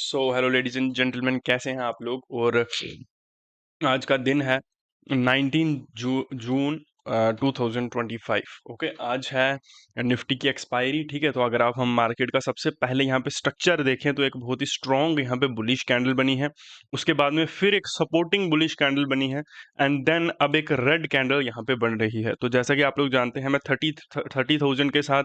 So hello ladies and gentleman, कैसे हैं आप लोग। और आज का दिन है 19 जून 2025। ओके, आज है निफ्टी की एक्सपायरी। ठीक है, तो अगर आप हम मार्केट का सबसे पहले यहाँ पे स्ट्रक्चर देखें तो एक बहुत ही स्ट्रॉन्ग यहाँ पे बुलिश कैंडल बनी है। उसके बाद में फिर एक सपोर्टिंग बुलिश कैंडल बनी है एंड देन अब एक रेड कैंडल यहाँ पे बन रही है। तो जैसा कि आप लोग जानते हैं, मैं 30,000 के साथ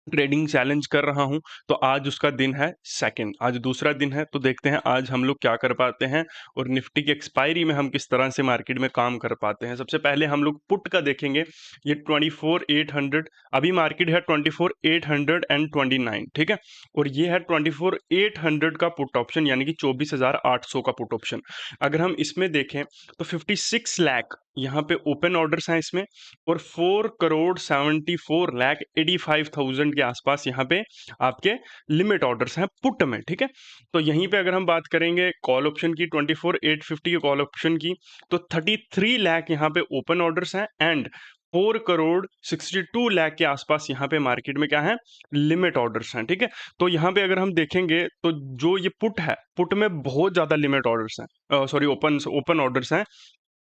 ट्रेडिंग चैलेंज कर रहा हूं। तो आज उसका दिन है सेकंड, आज दूसरा दिन है। तो देखते हैं आज हम लोग क्या कर पाते हैं और निफ्टी की एक्सपायरी में हम किस तरह से मार्केट में काम कर पाते हैं। सबसे पहले हम लोग पुट का देखेंगे। ये 24,800, अभी मार्केट है 24,829। ठीक है, और ये है 24,800 का पुट ऑप्शन, यानी कि 24,800 का पुट ऑप्शन। अगर हम इसमें देखें तो 56 लाख यहाँ पे ओपन ऑर्डर्स हैं इसमें, और 4,74,85,000 के आसपास यहाँ पे आपके लिमिट ऑर्डर्स हैं पुट में। ठीक है, तो यहीं पे अगर हम बात करेंगे कॉल ऑप्शन की, 24,850 के कॉल ऑप्शन की, तो 33 लाख यहाँ पे ओपन ऑर्डर्स हैं एंड 4,62 लाख के आसपास यहाँ पे मार्केट में क्या है, लिमिट ऑर्डर्स हैं। ठीक है, तो यहाँ पे अगर हम देखेंगे तो जो ये पुट है, पुट में बहुत ज्यादा लिमिट ऑर्डर्स हैं, सॉरी ओपन ओपन ऑर्डर्स हैं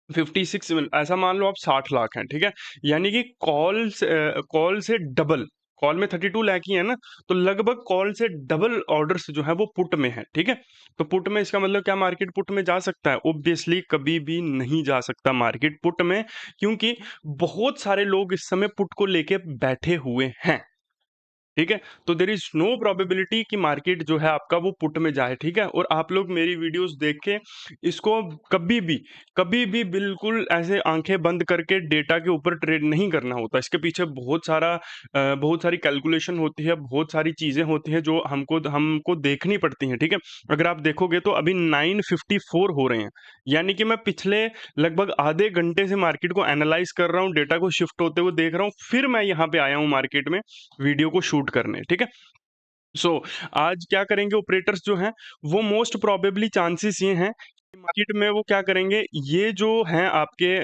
56। ऐसा मान लो आप 60 लाख हैं। ठीक है, यानी कि कॉल से डबल, कॉल में 32 लाख ही है ना, तो लगभग कॉल से डबल ऑर्डर्स जो है वो पुट में है। ठीक है, तो पुट में इसका मतलब क्या, मार्केट पुट में जा सकता है? ऑब्वियसली कभी भी नहीं जा सकता मार्केट पुट में, क्योंकि बहुत सारे लोग इस समय पुट को लेके बैठे हुए हैं। ठीक है, तो देर इज नो प्रोबेबिलिटी कि मार्केट जो है आपका वो पुट में जाए। ठीक है, और आप लोग मेरी वीडियोस देख के इसको कभी भी बिल्कुल ऐसे आंखें बंद करके डेटा के ऊपर ट्रेड नहीं करना होता। इसके पीछे बहुत सारी कैलकुलेशन होती है, बहुत सारी चीजें होती हैं जो हमको देखनी पड़ती हैं। ठीक है, अगर आप देखोगे तो अभी 954 हो रहे हैं, यानी कि मैं पिछले लगभग आधे घंटे से मार्केट को एनालाइज कर रहा हूँ, डेटा को शिफ्ट होते हुए देख रहा हूँ, फिर मैं यहाँ पे आया हूँ मार्केट में वीडियो को शूट करने। ठीक है, सो आज क्या करेंगे ऑपरेटर्स जो हैं, वो मोस्ट प्रोबेबली चांसेस ये हैं कि मार्केट में वो क्या करेंगे, ये जो हैं आपके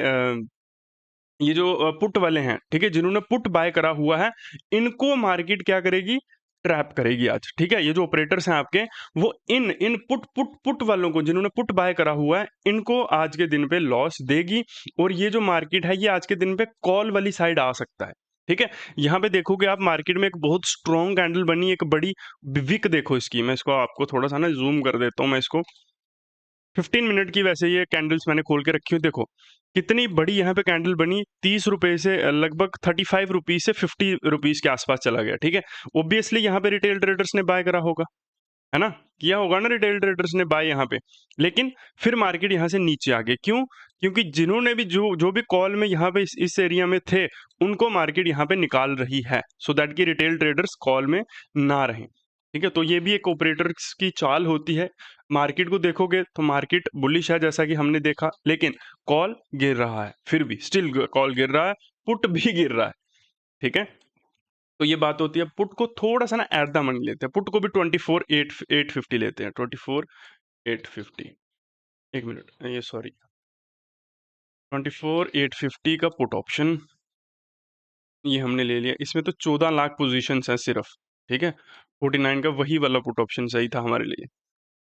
ये जो पुट वाले हैं, ठीक है, जिन्होंने पुट बाय करा हुआ है, इनको मार्केट क्या करेगी, ट्रैप करेगी आज। ठीक है, ये जो ऑपरेटर्स हैं आपके, वो इन इन पुट पुट पुट वालों को, जिन्होंने पुट बाय करा हुआ है, इनको आज के दिन पे लॉस देगी। और ये जो मार्केट है, ये आज के दिन पे कॉल वाली साइड आ सकता है। ठीक है, यहाँ पे देखोगे आप मार्केट में एक बहुत स्ट्रॉन्ग कैंडल बनी, एक बड़ी विक देखो इसकी। मैं इसको आपको थोड़ा सा ना जूम कर देता हूँ, मैं इसको 15 मिनट की वैसे ये कैंडल्स मैंने खोल के रखी हुई, देखो कितनी बड़ी यहाँ पे कैंडल बनी। 30 रुपए से लगभग 35 रुपीज से 50 रुपीज के आसपास चला गया। ठीक है, ऑब्वियसली यहाँ पे रिटेल ट्रेडर्स ने बाय करा होगा, है ना, किया होगा ना रिटेल ट्रेडर्स ने बाय यहाँ पे। लेकिन फिर मार्केट यहाँ से नीचे आ गई, क्यों? क्योंकि जिन्होंने भी जो जो भी कॉल में यहाँ पे इस एरिया में थे, उनको मार्केट यहाँ पे निकाल रही है, सो दैट कि रिटेल ट्रेडर्स कॉल में ना रहें। ठीक है, तो ये भी एक ऑपरेटर्स की चाल होती है। मार्केट को देखोगे तो मार्केट बुलिश है जैसा कि हमने देखा, लेकिन कॉल गिर रहा है, फिर भी स्टिल कॉल गिर रहा है, पुट भी गिर रहा है। ठीक है, तो ये बात होती है। पुट को थोड़ा सा ना एट द मनी लेते हैं, पुट को भी 24,850 लेते हैं, 24,850। एक मिनट, ये सॉरी, 24,850 का पुट ऑप्शन ये हमने ले लिया। इसमें तो 14 लाख पोजीशंस हैं सिर्फ। ठीक है, 49 का वही वाला पुट ऑप्शन सही था हमारे लिए।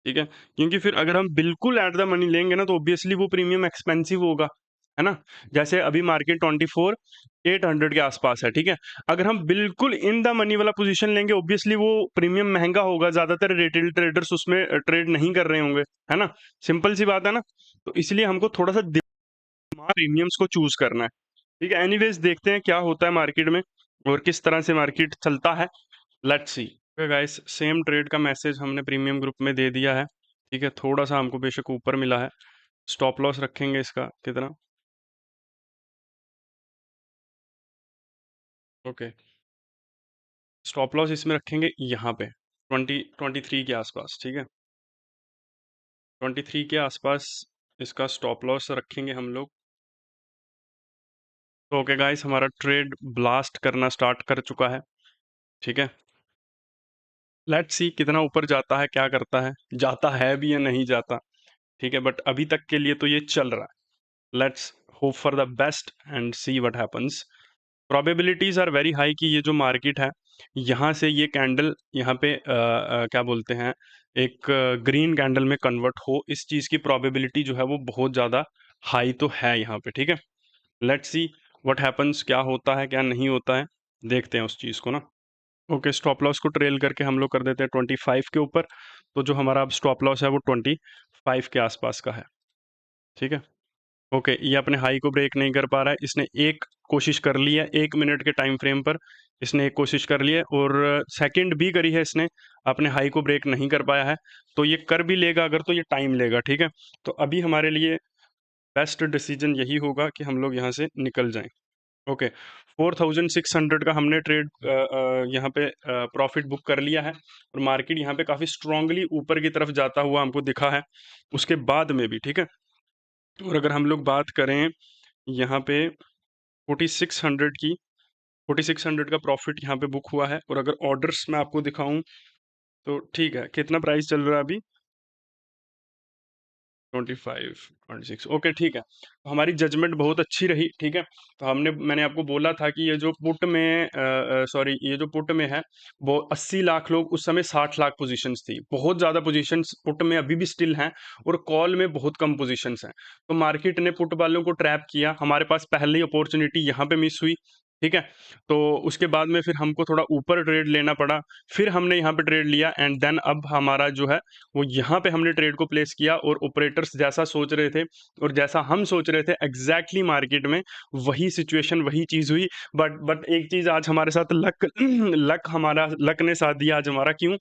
ठीक है, क्योंकि फिर अगर हम बिल्कुल एट द मनी लेंगे ना, तो ऑब्वियसली वो प्रीमियम एक्सपेंसिव होगा, है ना। जैसे अभी मार्केट 24,800 के आसपास है। ठीक है, अगर हम बिल्कुल इन द मनी वाला पोजीशन लेंगे, ऑब्वियसली वो प्रीमियम महंगा होगा, ज्यादातर रिटेल ट्रेडर्स उसमें ट्रेड नहीं कर रहे होंगे, है ना। सिंपल सी बात है ना, तो इसलिए हमको थोड़ा सा प्रीमियम्स को चूज करना है। ठीक है, एनीवेज देखते हैं क्या होता है मार्केट में और किस तरह से मार्केट चलता है। Let's see. Guys, same trade का मैसेज हमने प्रीमियम ग्रुप में दे दिया है। ठीक है, थोड़ा सा हमको बेशक ऊपर मिला है। स्टॉप लॉस रखेंगे इसका कितना, ओके, स्टॉप लॉस इसमें रखेंगे यहाँ पे 23 के आसपास। ठीक है, 23 के आसपास इसका स्टॉप लॉस रखेंगे हम लोग। तो ओके गाइस, हमारा ट्रेड ब्लास्ट करना स्टार्ट कर चुका है। ठीक है, लेट्स सी कितना ऊपर जाता है, क्या करता है, जाता है भी या नहीं जाता। ठीक है, बट अभी तक के लिए तो ये चल रहा है। Let's hope for the best and see what happens. Probabilities are very high कि ये जो मार्केट है यहाँ से ये कैंडल यहाँ पे क्या बोलते हैं, एक ग्रीन कैंडल में कन्वर्ट हो, इस चीज़ की प्रोबेबिलिटी जो है वो बहुत ज़्यादा हाई तो है यहाँ पे, ठीक है। लेट्स सी व्हाट हैपन्स, क्या होता है क्या नहीं होता है, देखते हैं उस चीज़ को ना। ओके, स्टॉप लॉस को ट्रेल करके हम लोग कर देते हैं 25 के ऊपर, तो जो हमारा अब स्टॉप लॉस है वो 25 के आसपास का है, ठीक है। ओके, ये अपने हाई को ब्रेक नहीं कर पा रहा है, इसने एक कोशिश कर ली है 1 मिनट के टाइम फ्रेम पर, इसने एक कोशिश कर ली है और सेकंड भी करी है इसने, अपने हाई को ब्रेक नहीं कर पाया है। तो ये कर भी लेगा अगर, तो ये टाइम लेगा, ठीक है। तो अभी हमारे लिए बेस्ट डिसीजन यही होगा कि हम लोग यहाँ से निकल जाएं। ओके, 4600 का हमने ट्रेड यहाँ पे प्रॉफिट बुक कर लिया है और मार्केट यहाँ पे काफ़ी स्ट्रांगली ऊपर की तरफ जाता हुआ हमको दिखा है उसके बाद में भी, ठीक है। और अगर हम लोग बात करें यहाँ पे 4600 की, 4600 का प्रॉफिट यहाँ पे बुक हुआ है और अगर ऑर्डर्स मैं आपको दिखाऊं तो ठीक है, कितना प्राइस चल रहा है अभी, 25 26, ओके ठीक है। तो हमारी जजमेंट बहुत अच्छी रही, ठीक है। तो मैंने आपको बोला था कि ये जो पुट में सॉरी, ये जो पुट में है वो 80 लाख लोग, उस समय 60 लाख पोजीशंस थी, बहुत ज़्यादा पोजीशंस पुट में अभी भी स्टिल हैं और कॉल में बहुत कम पोजीशंस हैं। तो मार्केट ने पुट वालों को ट्रैप किया, हमारे पास पहले ही अपॉर्चुनिटी यहाँ पे मिस हुई, ठीक है। तो उसके बाद में फिर हमको थोड़ा ऊपर ट्रेड लेना पड़ा, फिर हमने यहाँ पे ट्रेड लिया एंड देन अब हमारा जो है वो यहाँ पे हमने ट्रेड को प्लेस किया और ऑपरेटर्स जैसा सोच रहे थे और जैसा हम सोच रहे थे एग्जैक्टली मार्केट में वही सिचुएशन, वही चीज़ हुई। बट एक चीज़ आज हमारे साथ लक हमारा लक ने साथ दिया आज हमारा, क्यों?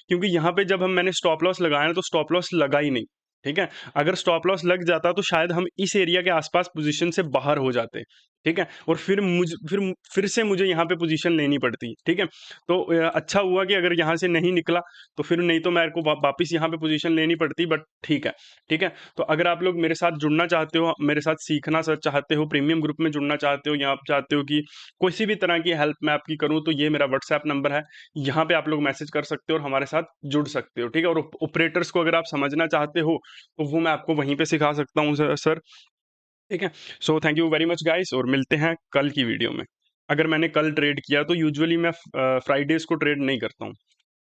क्योंकि यहाँ पे जब मैंने स्टॉप लॉस लगाया ना, तो स्टॉप लॉस लगा ही नहीं, ठीक है। अगर स्टॉप लॉस लग जाता तो शायद हम इस एरिया के आसपास पोजीशन से बाहर हो जाते, ठीक है। और फिर से मुझे यहाँ पे पोजीशन लेनी पड़ती, ठीक है। तो अच्छा हुआ कि अगर यहाँ से नहीं निकला तो फिर, नहीं तो मेरे को वापस यहाँ पे पोजीशन लेनी पड़ती, बट ठीक है, ठीक है। तो अगर आप लोग मेरे साथ जुड़ना चाहते हो, मेरे साथ सीखना चाहते हो, प्रीमियम ग्रुप में जुड़ना चाहते हो, या आप चाहते हो कि किसी भी तरह की हेल्प मैं आपकी करूँ, तो ये मेरा व्हाट्सएप नंबर है, यहाँ पे आप लोग मैसेज कर सकते हो और हमारे साथ जुड़ सकते हो, ठीक है। और ऑपरेटर्स को अगर आप समझना चाहते हो तो वो मैं आपको वहीं पे सिखा सकता हूँ सर, ठीक है। So thank you very much guys, और मिलते हैं कल की वीडियो में। अगर मैंने कल ट्रेड किया तो यूजुअली मैं फ्राइडेज को ट्रेड नहीं करता हूँ,